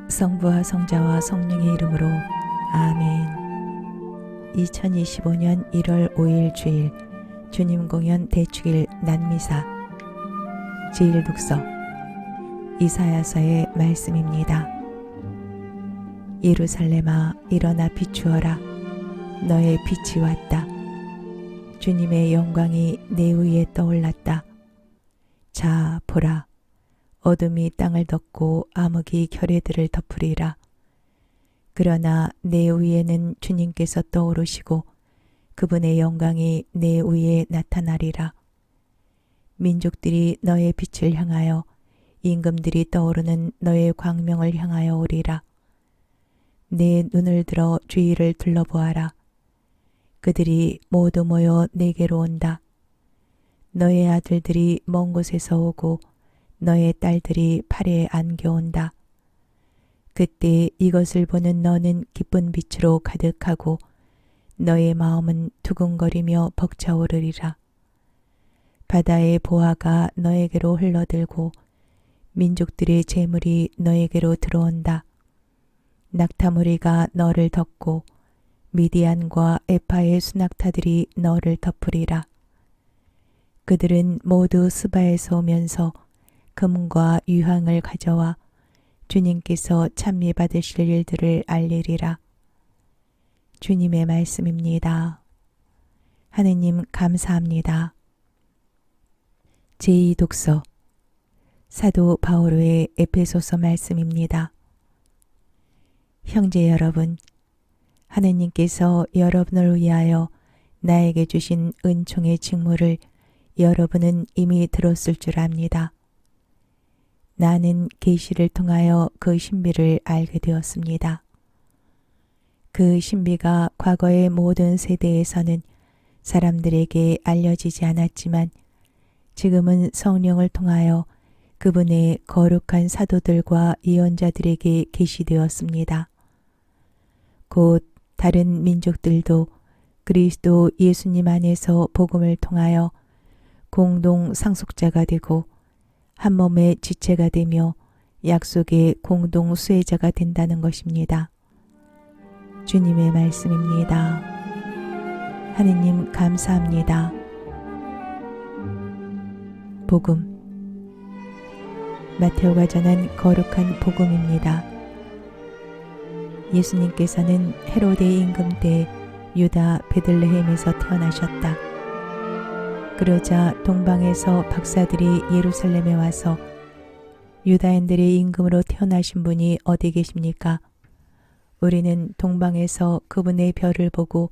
성부와 성자와 성령의 이름으로 아멘. 2025년 1월 5일 주일 주님 공연 대축일 난미사 제1독서 이사야서의 말씀입니다. 예루살렘아 일어나 비추어라. 너의 빛이 왔다. 주님의 영광이 내 위에 떠올랐다. 자 보라. 어둠이 땅을 덮고 암흑이 결의들을 덮으리라. 그러나 내 위에는 주님께서 떠오르시고 그분의 영광이 내 위에 나타나리라. 민족들이 너의 빛을 향하여 임금들이 떠오르는 너의 광명을 향하여 오리라. 내 눈을 들어 주위를 둘러보아라. 그들이 모두 모여 내게로 온다. 너의 아들들이 먼 곳에서 오고 너의 딸들이 팔에 안겨온다. 그때 이것을 보는 너는 기쁜 빛으로 가득하고 너의 마음은 두근거리며 벅차오르리라. 바다의 보화가 너에게로 흘러들고 민족들의 재물이 너에게로 들어온다. 낙타무리가 너를 덮고 미디안과 에파의 수낙타들이 너를 덮으리라. 그들은 모두 스바에서 오면서 금과 유황을 가져와 주님께서 찬미 받으실 일들을 알리리라. 주님의 말씀입니다. 하느님 감사합니다. 제2독서 사도 바오로의 에베소서 말씀입니다. 형제 여러분, 하느님께서 여러분을 위하여 나에게 주신 은총의 직무를 여러분은 이미 들었을 줄 압니다. 나는 계시를 통하여 그 신비를 알게 되었습니다. 그 신비가 과거의 모든 세대에서는 사람들에게 알려지지 않았지만 지금은 성령을 통하여 그분의 거룩한 사도들과 예언자들에게 계시되었습니다. 곧 다른 민족들도 그리스도 예수님 안에서 복음을 통하여 공동 상속자가 되고 한 몸의 지체가 되며 약속의 공동 수혜자가 된다는 것입니다. 주님의 말씀입니다. 하느님 감사합니다. 복음 마테오가 전한 거룩한 복음입니다. 예수님께서는 헤로데 임금 때 유다 베들레헴에서 태어나셨다. 그러자 동방에서 박사들이 예루살렘에 와서 유다인들의 임금으로 태어나신 분이 어디 계십니까? 우리는 동방에서 그분의 별을 보고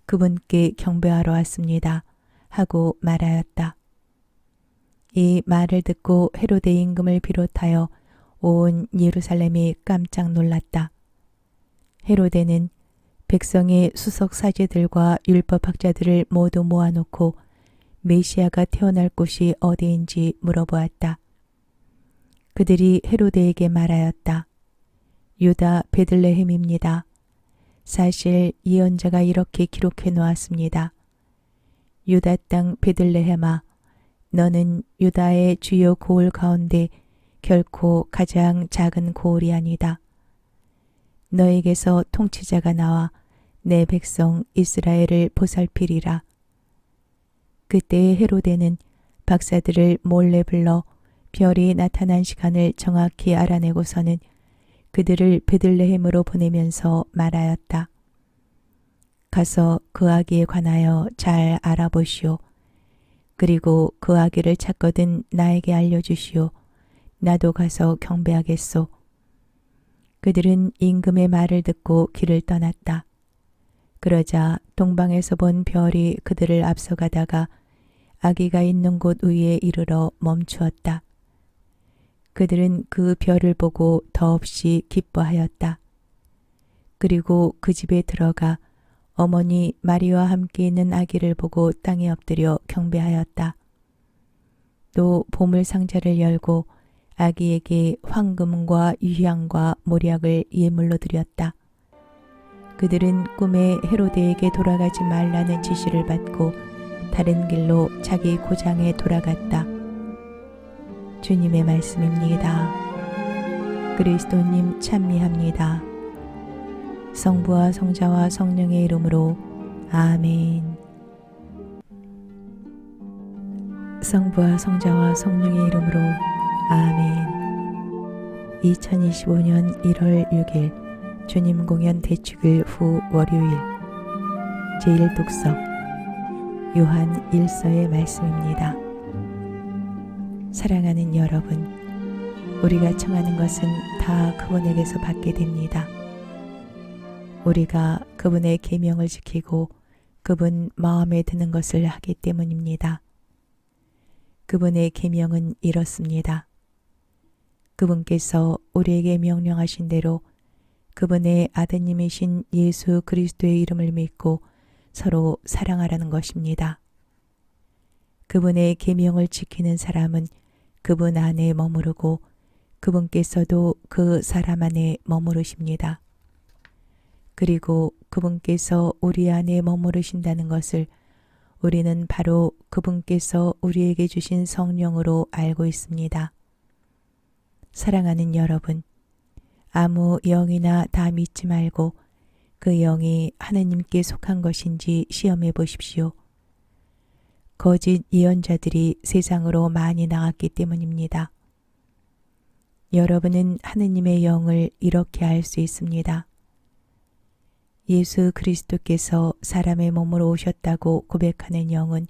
그분께 경배하러 왔습니다. 하고 말하였다. 이 말을 듣고 헤로데 임금을 비롯하여 온 예루살렘이 깜짝 놀랐다. 헤로데는 백성의 수석 사제들과 율법학자들을 모두 모아놓고 메시아가 태어날 곳이 어디인지 물어보았다. 그들이 헤로데에게 말하였다. 유다 베들레헴입니다. 사실 예언자가 이렇게 기록해 놓았습니다. 유다 땅 베들레헴아, 너는 유다의 주요 고을 가운데 결코 가장 작은 고을이 아니다. 너에게서 통치자가 나와 내 백성 이스라엘을 보살피리라. 그때 헤로데는 박사들을 몰래 불러 별이 나타난 시간을 정확히 알아내고서는 그들을 베들레헴으로 보내면서 말하였다. 가서 그 아기에 관하여 잘 알아보시오. 그리고 그 아기를 찾거든 나에게 알려주시오. 나도 가서 경배하겠소. 그들은 임금의 말을 듣고 길을 떠났다. 그러자 동방에서 본 별이 그들을 앞서가다가 아기가 있는 곳 위에 이르러 멈추었다. 그들은 그 별을 보고 더없이 기뻐하였다. 그리고 그 집에 들어가 어머니 마리와 함께 있는 아기를 보고 땅에 엎드려 경배하였다. 또 보물 상자를 열고 아기에게 황금과 유향과 모략을 예물로 드렸다. 그들은 꿈에 헤로데에게 돌아가지 말라는 지시를 받고 다른 길로 자기 고장에 돌아갔다. 주님의 말씀입니다. 그리스도님 찬미합니다. 성부와 성자와 성령의 이름으로 아멘. 성부와 성자와 성령의 이름으로 아멘. 2025년 1월 6일 주님 공연 대축일 후 월요일 제1독서 요한 1서의 말씀입니다. 사랑하는 여러분, 우리가 청하는 것은 다 그분에게서 받게 됩니다. 우리가 그분의 계명을 지키고 그분 마음에 드는 것을 하기 때문입니다. 그분의 계명은 이렇습니다. 그분께서 우리에게 명령하신 대로 그분의 아드님이신 예수 그리스도의 이름을 믿고 서로 사랑하라는 것입니다. 그분의 계명을 지키는 사람은 그분 안에 머무르고 그분께서도 그 사람 안에 머무르십니다. 그리고 그분께서 우리 안에 머무르신다는 것을 우리는 바로 그분께서 우리에게 주신 성령으로 알고 있습니다. 사랑하는 여러분, 아무 영이나 다 믿지 말고 그 영이 하느님께 속한 것인지 시험해 보십시오. 거짓 예언자들이 세상으로 많이 나왔기 때문입니다. 여러분은 하느님의 영을 이렇게 알 수 있습니다. 예수 그리스도께서 사람의 몸으로 오셨다고 고백하는 영은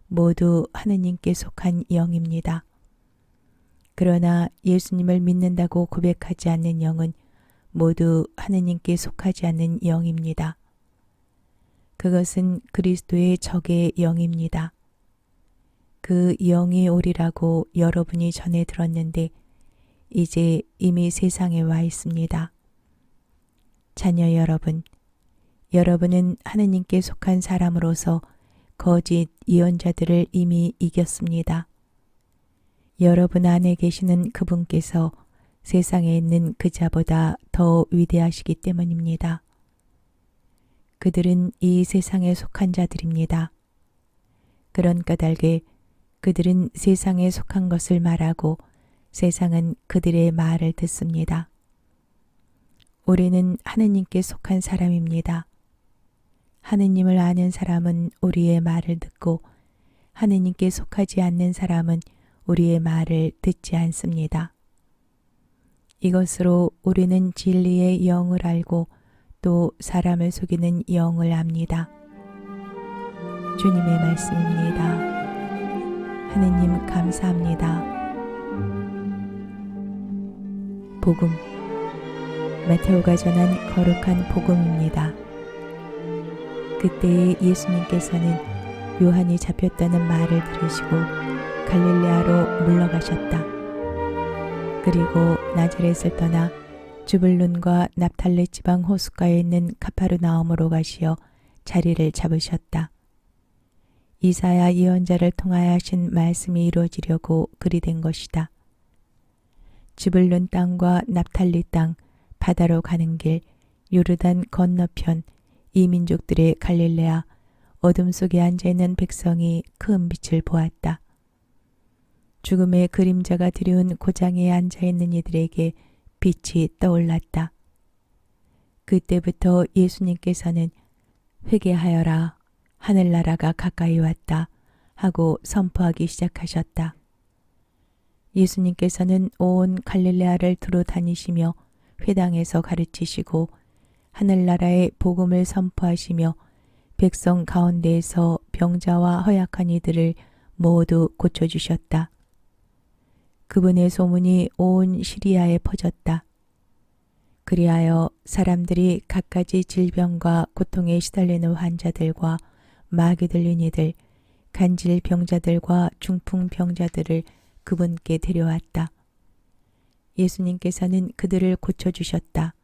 모두 하느님께 속한 영입니다. 그러나 예수님을 믿는다고 고백하지 않는 영은 모두 하느님께 속하지 않는 영입니다. 그것은 그리스도의 적의 영입니다. 그 영이 오리라고 여러분이 전에 들었는데 이제 이미 세상에 와 있습니다. 자녀 여러분, 여러분은 하느님께 속한 사람으로서 거짓 예언자들을 이미 이겼습니다. 여러분 안에 계시는 그분께서 세상에 있는 그자보다 더 위대하시기 때문입니다. 그들은 이 세상에 속한 자들입니다. 그런 까닭에 그들은 세상에 속한 것을 말하고 세상은 그들의 말을 듣습니다. 우리는 하느님께 속한 사람입니다. 하느님을 아는 사람은 우리의 말을 듣고 하느님께 속하지 않는 사람은 우리의 말을 듣지 않습니다. 이것으로 우리는 진리의 영을 알고 또 사람을 속이는 영을 압니다. 주님의 말씀입니다. 하느님 감사합니다. 복음, 마테오가 전한 거룩한 복음입니다. 그때에 예수님께서는 요한이 잡혔다는 말을 들으시고 갈릴레아로 물러가셨다. 그리고 나자렛을 떠나 주불룬과 납탈레 지방 호숫가에 있는 가파르나움으로 가시어 자리를 잡으셨다. 이사야 예언자를 통하여 하신 말씀이 이루어지려고 그리 된 것이다. 주불룬 땅과 납탈리 땅, 바다로 가는 길, 요르단 건너편, 이 민족들의 갈릴레아, 어둠 속에 앉아있는 백성이 큰 빛을 보았다. 죽음의 그림자가 드리운 고장에 앉아있는 이들에게 빛이 떠올랐다. 그때부터 예수님께서는 회개하여라, 하늘나라가 가까이 왔다 하고 선포하기 시작하셨다. 예수님께서는 온 갈릴레아를 두루 다니시며 회당에서 가르치시고 하늘나라의 복음을 선포하시며 백성 가운데에서 병자와 허약한 이들을 모두 고쳐주셨다. 그분의 소문이 온 시리아에 퍼졌다. 그리하여 사람들이 갖가지 질병과 고통에 시달리는 환자들과 마귀 들린 이들, 간질 병자들과 중풍 병자들을 그분께 데려왔다. 예수님께서는 그들을 고쳐주셨다.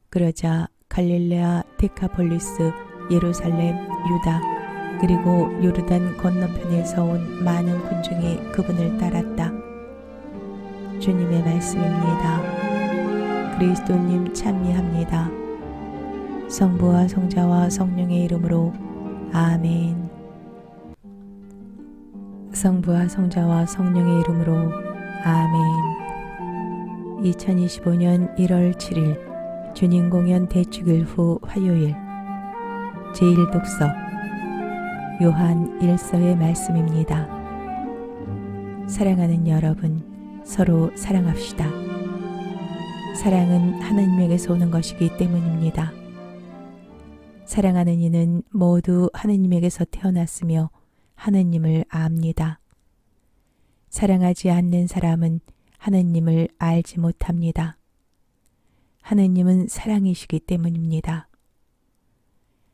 그러자 갈릴레아, 데카폴리스, 예루살렘, 유다, 그리고 요르단 건너편에서 온 많은 군중이 그분을 따랐다. 주님의 말씀입니다. 그리스도님 찬미합니다. 성부와 성자와 성령의 이름으로 아멘. 성부와 성자와 성령의 이름으로 아멘. 2025년 1월 7일 주님 공연 대축일 후 화요일 제1독서 요한 1서의 말씀입니다. 사랑하는 여러분, 서로 사랑합시다. 사랑은 하나님에게서 오는 것이기 때문입니다. 사랑하는 이는 모두 하나님에게서 태어났으며 하나님을 압니다. 사랑하지 않는 사람은 하나님을 알지 못합니다. 하나님은 사랑이시기 때문입니다.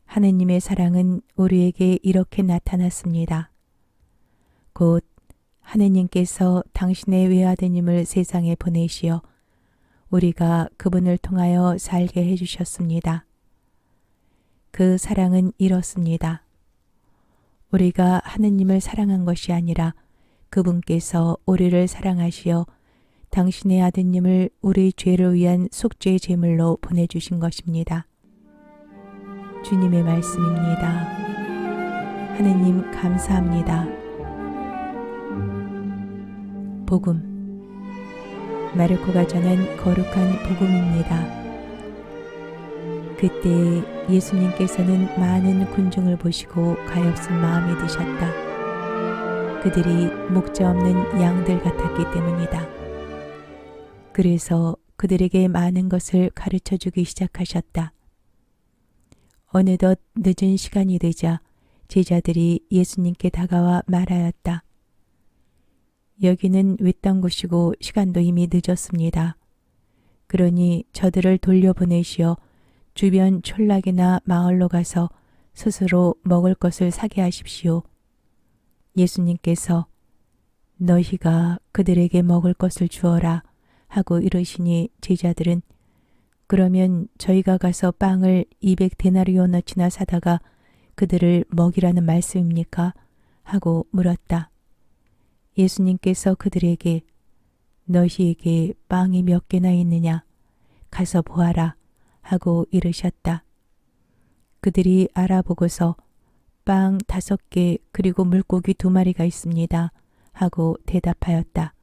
하나님의 사랑은 우리에게 이렇게 나타났습니다. 곧 하나님께서 당신의 외아드님을 세상에 보내시어 우리가 그분을 통하여 살게 해주셨습니다. 그 사랑은 이렇습니다. 우리가 하나님을 사랑한 것이 아니라 그분께서 우리를 사랑하시어 당신의 아드님을 우리 죄를 위한 속죄 제물로 보내주신 것입니다. 주님의 말씀입니다. 하느님 감사합니다. 복음 마르코가 전한 거룩한 복음입니다. 그때 예수님께서는 많은 군중을 보시고 가엾은 마음이 드셨다. 그들이 목자 없는 양들 같았기 때문이다. 그래서 그들에게 많은 것을 가르쳐 주기 시작하셨다. 어느덧 늦은 시간이 되자 제자들이 예수님께 다가와 말하였다. 여기는 외딴 곳이고 시간도 이미 늦었습니다. 그러니 저들을 돌려보내시어 주변 촌락이나 마을로 가서 스스로 먹을 것을 사게 하십시오. 예수님께서 너희가 그들에게 먹을 것을 주어라 하고 이르시니 제자들은 그러면 저희가 가서 빵을 200데나리오너치나 사다가 그들을 먹이라는 말씀입니까? 하고 물었다. 예수님께서 그들에게 너희에게 빵이 몇 개나 있느냐? 가서 보아라 하고 이르셨다. 그들이 알아보고서 빵 5개 그리고 물고기 2마리가 있습니다 하고 대답하였다.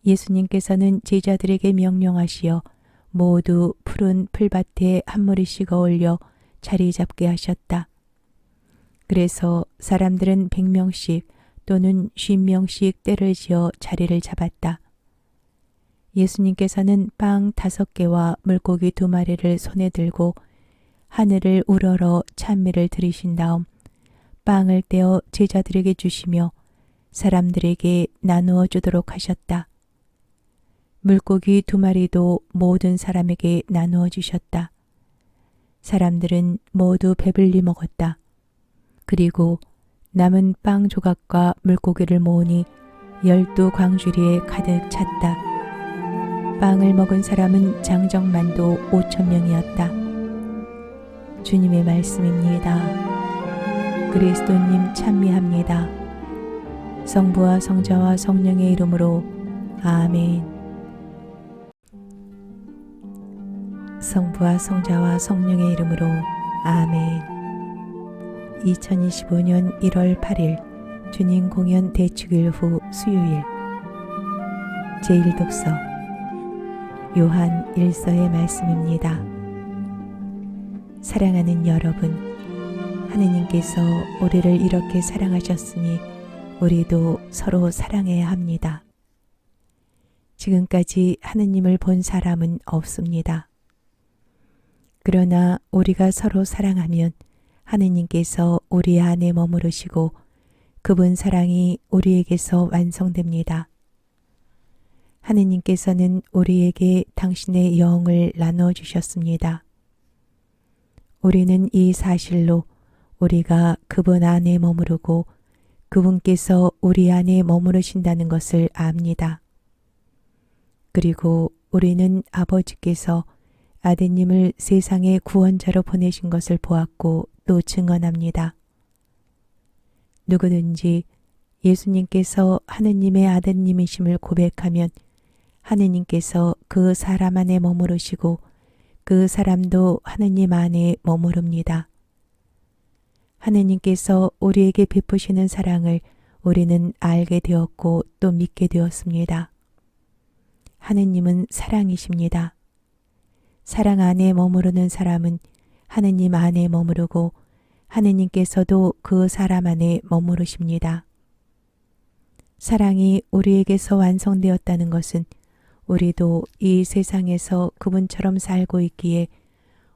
예수님께서는 제자들에게 명령하시어 모두 푸른 풀밭에 한 무리씩 어울려 자리 잡게 하셨다. 그래서 사람들은 100명씩 또는 50명씩 때를 지어 자리를 잡았다. 예수님께서는 빵 5개와 물고기 2마리를 손에 들고 하늘을 우러러 찬미를 들으신 다음 빵을 떼어 제자들에게 주시며 사람들에게 나누어 주도록 하셨다. 물고기 2마리도 모든 사람에게 나누어 주셨다. 사람들은 모두 배불리 먹었다. 그리고 남은 빵 조각과 물고기를 모으니 12광주리에 가득 찼다. 빵을 먹은 사람은 장정만도 5,000명이었다. 주님의 말씀입니다. 그리스도님 찬미합니다. 성부와 성자와 성령의 이름으로 아멘. 성부와 성자와 성령의 이름으로 아멘. 2025년 1월 8일 주님 공연 대축일 후 수요일 제1독서 요한 1서의 말씀입니다. 사랑하는 여러분, 하느님께서 우리를 이렇게 사랑하셨으니 우리도 서로 사랑해야 합니다. 지금까지 하느님을 본 사람은 없습니다. 그러나 우리가 서로 사랑하면 하느님께서 우리 안에 머무르시고 그분 사랑이 우리에게서 완성됩니다. 하느님께서는 우리에게 당신의 영을 나누어 주셨습니다. 우리는 이 사실로 우리가 그분 안에 머무르고 그분께서 우리 안에 머무르신다는 것을 압니다. 그리고 우리는 아버지께서 아드님을 세상의 구원자로 보내신 것을 보았고 또 증언합니다. 누구든지 예수님께서 하느님의 아드님이심을 고백하면 하느님께서 그 사람 안에 머무르시고 그 사람도 하느님 안에 머무릅니다. 하느님께서 우리에게 베푸시는 사랑을 우리는 알게 되었고 또 믿게 되었습니다. 하느님은 사랑이십니다. 사랑 안에 머무르는 사람은 하느님 안에 머무르고 하느님께서도 그 사람 안에 머무르십니다. 사랑이 우리에게서 완성되었다는 것은 우리도 이 세상에서 그분처럼 살고 있기에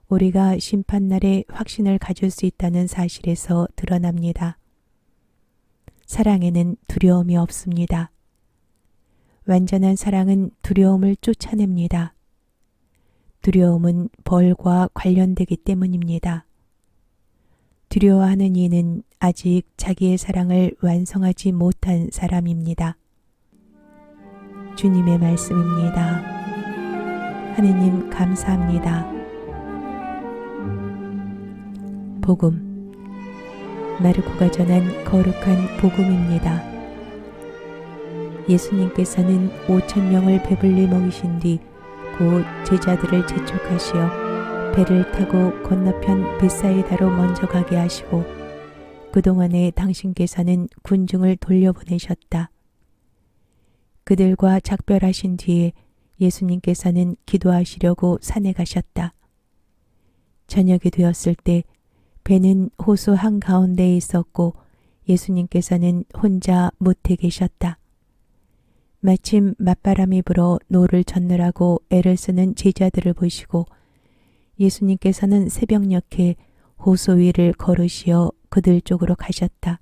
우리가 심판날에 확신을 가질 수 있다는 사실에서 드러납니다. 사랑에는 두려움이 없습니다. 완전한 사랑은 두려움을 쫓아냅니다. 두려움은 벌과 관련되기 때문입니다. 두려워하는 이는 아직 자기의 사랑을 완성하지 못한 사람입니다. 주님의 말씀입니다. 하느님 감사합니다. 복음 마르코가 전한 거룩한 복음입니다. 예수님께서는 5,000명을 배불리 먹이신 뒤 곧 제자들을 재촉하시어 배를 타고 건너편 벳사이다로 먼저 가게 하시고 그동안에 당신께서는 군중을 돌려보내셨다. 그들과 작별하신 뒤에 예수님께서는 기도하시려고 산에 가셨다. 저녁이 되었을 때 배는 호수 한가운데에 있었고 예수님께서는 혼자 못해 계셨다. 마침 맞바람이 불어 노를 젓느라고 애를 쓰는 제자들을 보시고 예수님께서는 새벽녘에 호수 위를 걸으시어 그들 쪽으로 가셨다.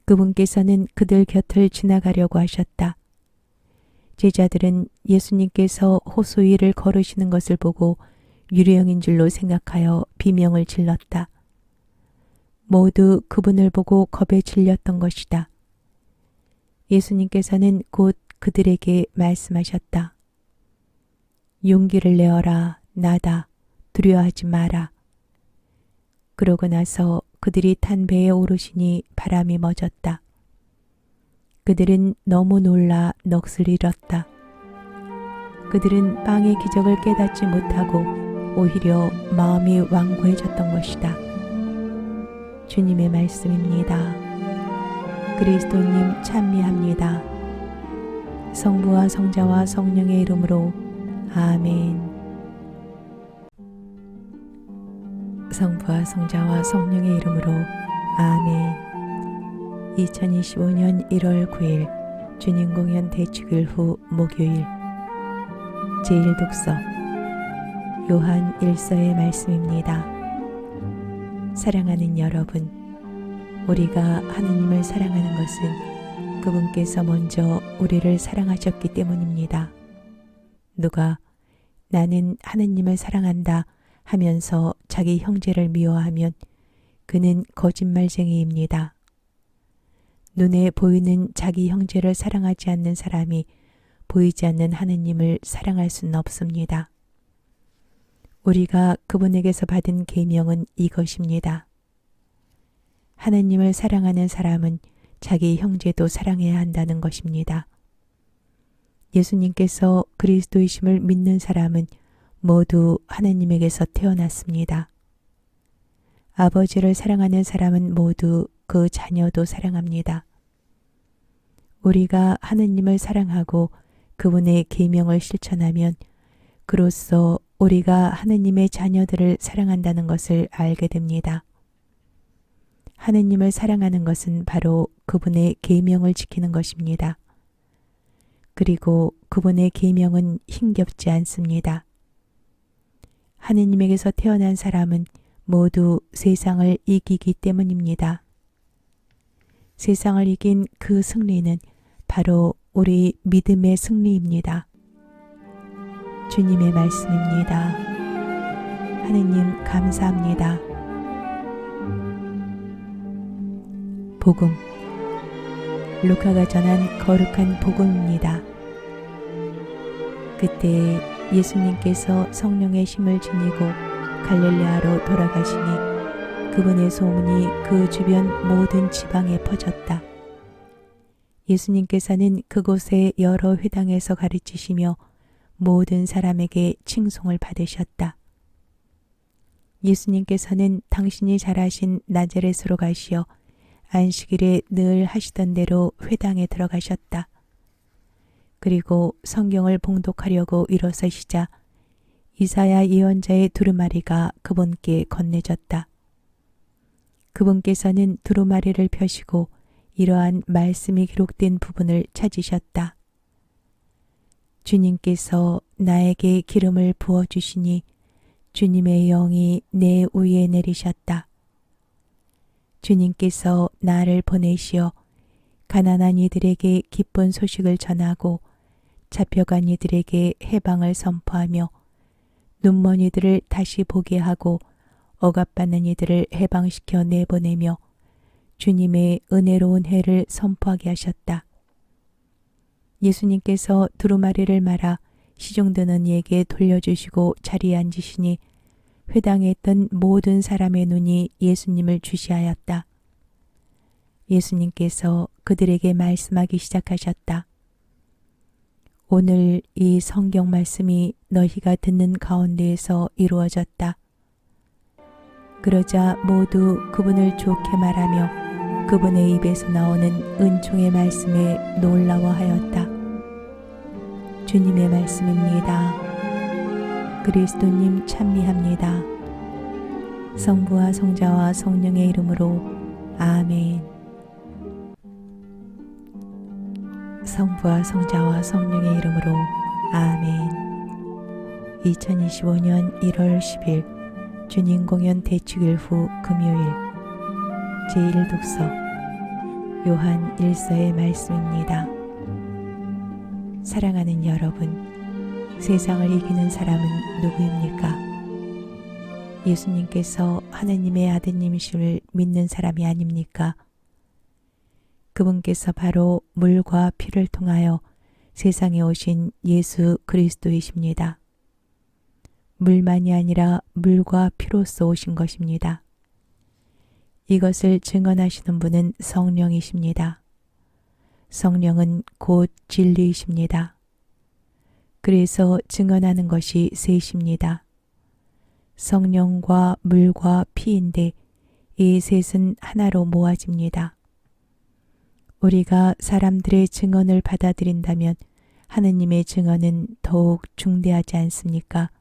그분께서는 그들 곁을 지나가려고 하셨다. 제자들은 예수님께서 호수 위를 걸으시는 것을 보고 유령인 줄로 생각하여 비명을 질렀다. 모두 그분을 보고 겁에 질렸던 것이다. 예수님께서는 곧 그들에게 말씀하셨다. 용기를 내어라. 나다. 두려워하지 마라. 그러고 나서 그들이 탄 배에 오르시니 바람이 멎었다. 그들은 너무 놀라 넋을 잃었다. 그들은 빵의 기적을 깨닫지 못하고 오히려 마음이 완고해졌던 것이다. 주님의 말씀입니다. 그리스도님 찬미합니다. 성부와 성자와 성령의 이름으로 아멘. 성부와 성자와 성령의 이름으로 아멘. 2025년 1월 9일 주님 공연 대축일 후 목요일 제1독서 요한 1서의 말씀입니다. 사랑하는 여러분, 우리가 하느님을 사랑하는 것은 그분께서 먼저 우리를 사랑하셨기 때문입니다. 누가 나는 하느님을 사랑한다 하면서 자기 형제를 미워하면 그는 거짓말쟁이입니다. 눈에 보이는 자기 형제를 사랑하지 않는 사람이 보이지 않는 하느님을 사랑할 수는 없습니다. 우리가 그분에게서 받은 계명은 이것입니다. 하느님을 사랑하는 사람은 자기 형제도 사랑해야 한다는 것입니다. 예수님께서 그리스도이심을 믿는 사람은 모두 하느님에게서 태어났습니다. 아버지를 사랑하는 사람은 모두 그 자녀도 사랑합니다. 우리가 하느님을 사랑하고 그분의 계명을 실천하면 그로써 우리가 하느님의 자녀들을 사랑한다는 것을 알게 됩니다. 하느님을 사랑하는 것은 바로 그분의 계명을 지키는 것입니다. 그리고 그분의 계명은 힘겹지 않습니다. 하느님에게서 태어난 사람은 모두 세상을 이기기 때문입니다. 세상을 이긴 그 승리는 바로 우리 믿음의 승리입니다. 주님의 말씀입니다. 하느님 감사합니다. 복음 루카가 전한 거룩한 복음입니다. 그때 예수님께서 성령의 힘을 지니고 갈릴레아로 돌아가시니 그분의 소문이 그 주변 모든 지방에 퍼졌다. 예수님께서는 그곳의 여러 회당에서 가르치시며 모든 사람에게 칭송을 받으셨다. 예수님께서는 당신이 잘하신 나자렛으로 가시어 안식일에 늘 하시던 대로 회당에 들어가셨다. 그리고 성경을 봉독하려고 일어서시자 이사야 예언자의 두루마리가 그분께 건네졌다. 그분께서는 두루마리를 펴시고 이러한 말씀이 기록된 부분을 찾으셨다. 주님께서 나에게 기름을 부어주시니 주님의 영이 내 위에 내리셨다. 주님께서 나를 보내시어 가난한 이들에게 기쁜 소식을 전하고 잡혀간 이들에게 해방을 선포하며 눈먼 이들을 다시 보게 하고 억압받는 이들을 해방시켜 내보내며 주님의 은혜로운 해를 선포하게 하셨다. 예수님께서 두루마리를 말아 시중드는 이에게 돌려주시고 자리에 앉으시니 회당에 있던 모든 사람의 눈이 예수님을 주시하였다. 예수님께서 그들에게 말씀하기 시작하셨다. 오늘 이 성경 말씀이 너희가 듣는 가운데에서 이루어졌다. 그러자 모두 그분을 좋게 말하며 그분의 입에서 나오는 은총의 말씀에 놀라워하였다. 주님의 말씀입니다. 그리스도님 찬미합니다. 성부와 성자와 성령의 이름으로 아멘. 성부와 성자와 성령의 이름으로 아멘. 2025년 1월 10일 주님 공연 대축일 후 금요일 제1독서 요한 1서의 말씀입니다. 사랑하는 여러분, 세상을 이기는 사람은 누구입니까? 예수님께서 하느님의 아드님이심을 믿는 사람이 아닙니까? 그분께서 바로 물과 피를 통하여 세상에 오신 예수 그리스도이십니다. 물만이 아니라 물과 피로써 오신 것입니다. 이것을 증언하시는 분은 성령이십니다. 성령은 곧 진리이십니다. 그래서 증언하는 것이 셋입니다. 성령과 물과 피인데 이 셋은 하나로 모아집니다. 우리가 사람들의 증언을 받아들인다면 하느님의 증언은 더욱 중대하지 않습니까?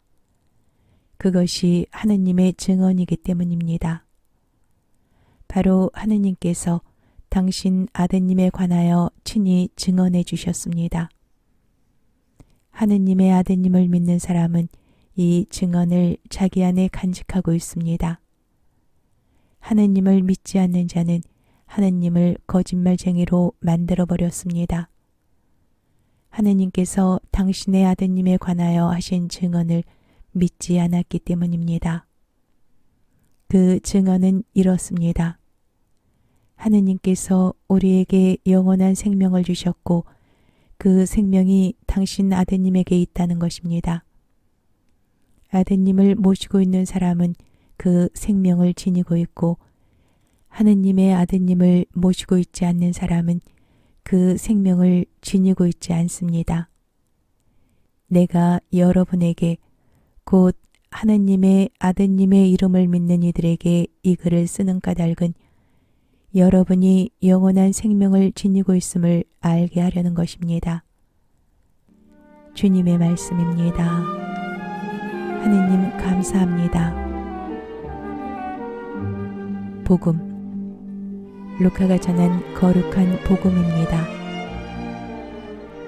그것이 하느님의 증언이기 때문입니다. 바로 하느님께서 당신 아드님에 관하여 친히 증언해 주셨습니다. 하느님의 아드님을 믿는 사람은 이 증언을 자기 안에 간직하고 있습니다. 하느님을 믿지 않는 자는 하느님을 거짓말쟁이로 만들어버렸습니다. 하느님께서 당신의 아드님에 관하여 하신 증언을 믿지 않았기 때문입니다. 그 증언은 이렇습니다. 하느님께서 우리에게 영원한 생명을 주셨고 그 생명이 당신 아드님에게 있다는 것입니다. 아드님을 모시고 있는 사람은 그 생명을 지니고 있고 하느님의 아드님을 모시고 있지 않는 사람은 그 생명을 지니고 있지 않습니다. 내가 여러분에게 곧 하느님의 아드님의 이름을 믿는 이들에게 이 글을 쓰는 까닭은 여러분이 영원한 생명을 지니고 있음을 알게 하려는 것입니다. 주님의 말씀입니다. 하느님 감사합니다. 복음 루카가 전한 거룩한 복음입니다.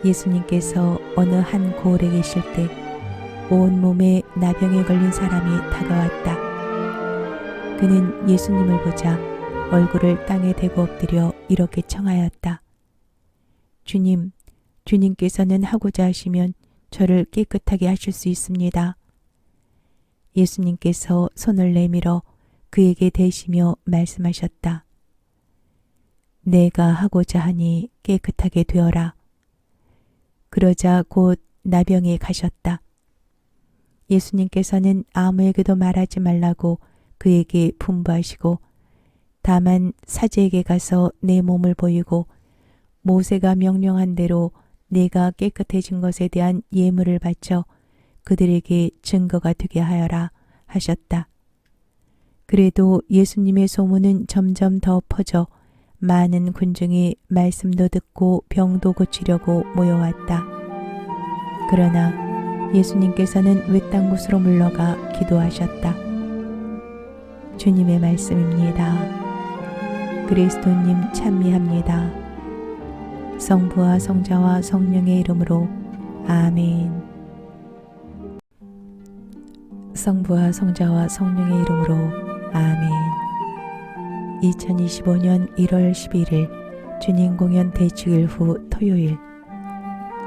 예수님께서 어느 한 고을에 계실 때 온몸에 나병에 걸린 사람이 다가왔다. 그는 예수님을 보자 얼굴을 땅에 대고 엎드려 이렇게 청하였다. 주님, 주님께서는 하고자 하시면 저를 깨끗하게 하실 수 있습니다. 예수님께서 손을 내밀어 그에게 대시며 말씀하셨다. 내가 하고자 하니 깨끗하게 되어라. 그러자 곧 나병에 가셨다. 예수님께서는 아무에게도 말하지 말라고 그에게 분부하시고 다만 사제에게 가서 내 몸을 보이고 모세가 명령한 대로 네가 깨끗해진 것에 대한 예물을 바쳐 그들에게 증거가 되게 하여라 하셨다. 그래도 예수님의 소문은 점점 더 퍼져 많은 군중이 말씀도 듣고 병도 고치려고 모여왔다. 그러나 예수님께서는 외딴 곳으로 물러가 기도하셨다. 주님의 말씀입니다. 그리스도님 찬미합니다. 성부와 성자와 성령의 이름으로 아멘. 성부와 성자와 성령의 이름으로 아멘. 2025년 1월 11일 주님 공연 대축일 후 토요일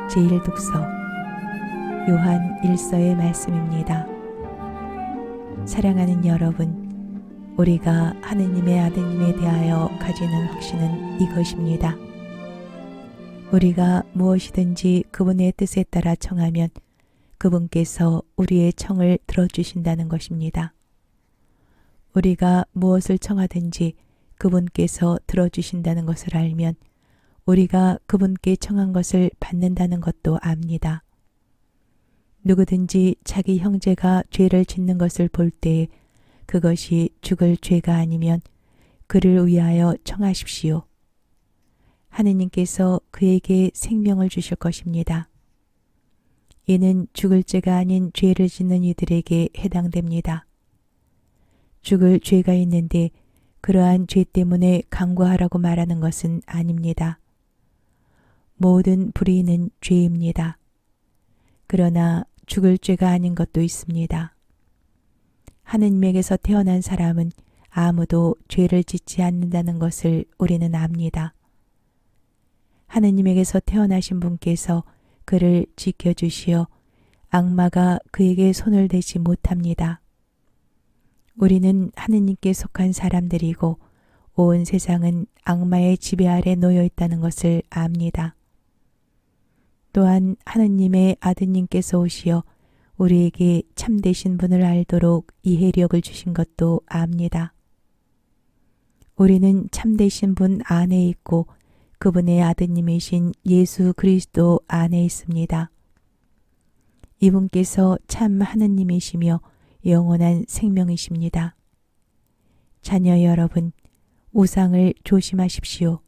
제1독서 요한 1서의 말씀입니다. 사랑하는 여러분, 우리가 하느님의 아드님에 대하여 가지는 확신은 이것입니다. 우리가 무엇이든지 그분의 뜻에 따라 청하면 그분께서 우리의 청을 들어주신다는 것입니다. 우리가 무엇을 청하든지 그분께서 들어주신다는 것을 알면 우리가 그분께 청한 것을 받는다는 것도 압니다. 누구든지 자기 형제가 죄를 짓는 것을 볼 때에 그것이 죽을 죄가 아니면 그를 위하여 청하십시오. 하느님께서 그에게 생명을 주실 것입니다. 이는 죽을 죄가 아닌 죄를 짓는 이들에게 해당됩니다. 죽을 죄가 있는데 그러한 죄 때문에 간구하라고 말하는 것은 아닙니다. 모든 불의는 죄입니다. 그러나 죽을 죄가 아닌 것도 있습니다. 하느님에게서 태어난 사람은 아무도 죄를 짓지 않는다는 것을 우리는 압니다. 하느님에게서 태어나신 분께서 그를 지켜주시어 악마가 그에게 손을 대지 못합니다. 우리는 하느님께 속한 사람들이고 온 세상은 악마의 지배 아래 놓여 있다는 것을 압니다. 또한 하느님의 아드님께서 오시어 우리에게 참되신 분을 알도록 이해력을 주신 것도 압니다. 우리는 참되신 분 안에 있고 그분의 아드님이신 예수 그리스도 안에 있습니다. 이분께서 참 하느님이시며 영원한 생명이십니다. 자녀 여러분, 우상을 조심하십시오.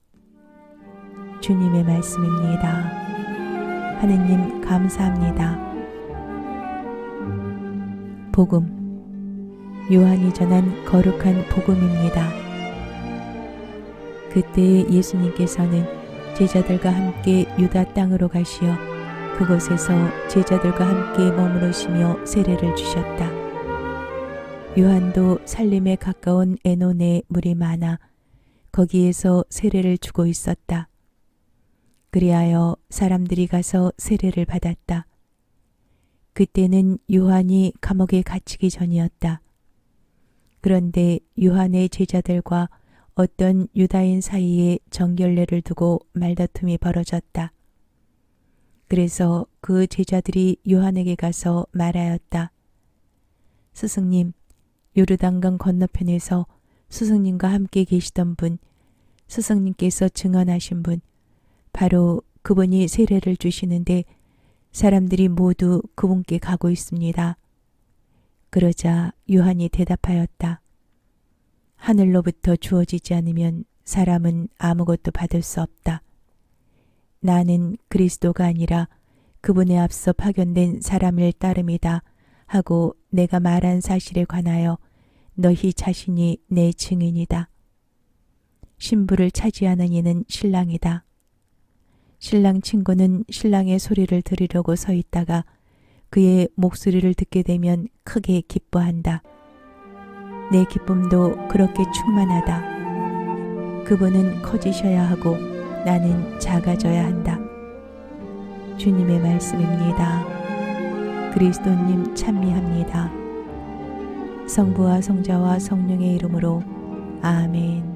주님의 말씀입니다. 하느님 감사합니다. 복음, 요한이 전한 거룩한 복음입니다. 그때 예수님께서는 제자들과 함께 유다 땅으로 가시어 그곳에서 제자들과 함께 머무르시며 세례를 주셨다. 요한도 살림에 가까운 에논에 물이 많아 거기에서 세례를 주고 있었다. 그리하여 사람들이 가서 세례를 받았다. 그때는 요한이 감옥에 갇히기 전이었다. 그런데 요한의 제자들과 어떤 유다인 사이에 정결례를 두고 말다툼이 벌어졌다. 그래서 그 제자들이 요한에게 가서 말하였다. 스승님, 요르단강 건너편에서 스승님과 함께 계시던 분, 스승님께서 증언하신 분, 바로 그분이 세례를 주시는데 사람들이 모두 그분께 가고 있습니다. 그러자 요한이 대답하였다. 하늘로부터 주어지지 않으면 사람은 아무것도 받을 수 없다. 나는 그리스도가 아니라 그분에 앞서 파견된 사람일 따름이다 하고 내가 말한 사실에 관하여 너희 자신이 내 증인이다. 신부를 차지하는 이는 신랑이다. 신랑 친구는 신랑의 소리를 들으려고 서 있다가 그의 목소리를 듣게 되면 크게 기뻐한다. 내 기쁨도 그렇게 충만하다. 그분은 커지셔야 하고 나는 작아져야 한다. 주님의 말씀입니다. 그리스도님 찬미합니다. 성부와 성자와 성령의 이름으로 아멘.